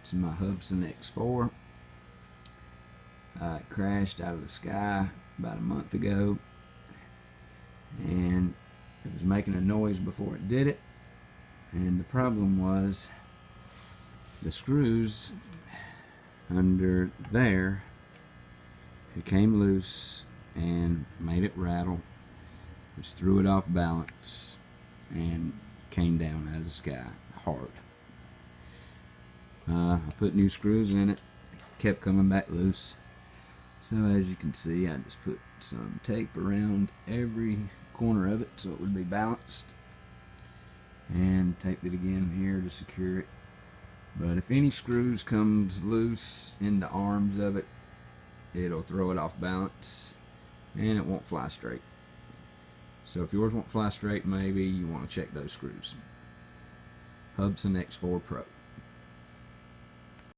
This is my Hubsan X4. It crashed out of the sky about a month ago, and it was making a noise before it did it. And the problem was the screws under there, it came loose and made it rattle, which threw it off balance and came down out of the sky hard. I put new screws in it, kept coming back loose. So as you can see, I just put some tape around every corner of it so it would be balanced, and taped it again here to secure it. But if any screws comes loose in the arms of it, it'll throw it off balance and it won't fly straight. So if yours won't fly straight, maybe you want to check those screws. Hubsan X4 Pro.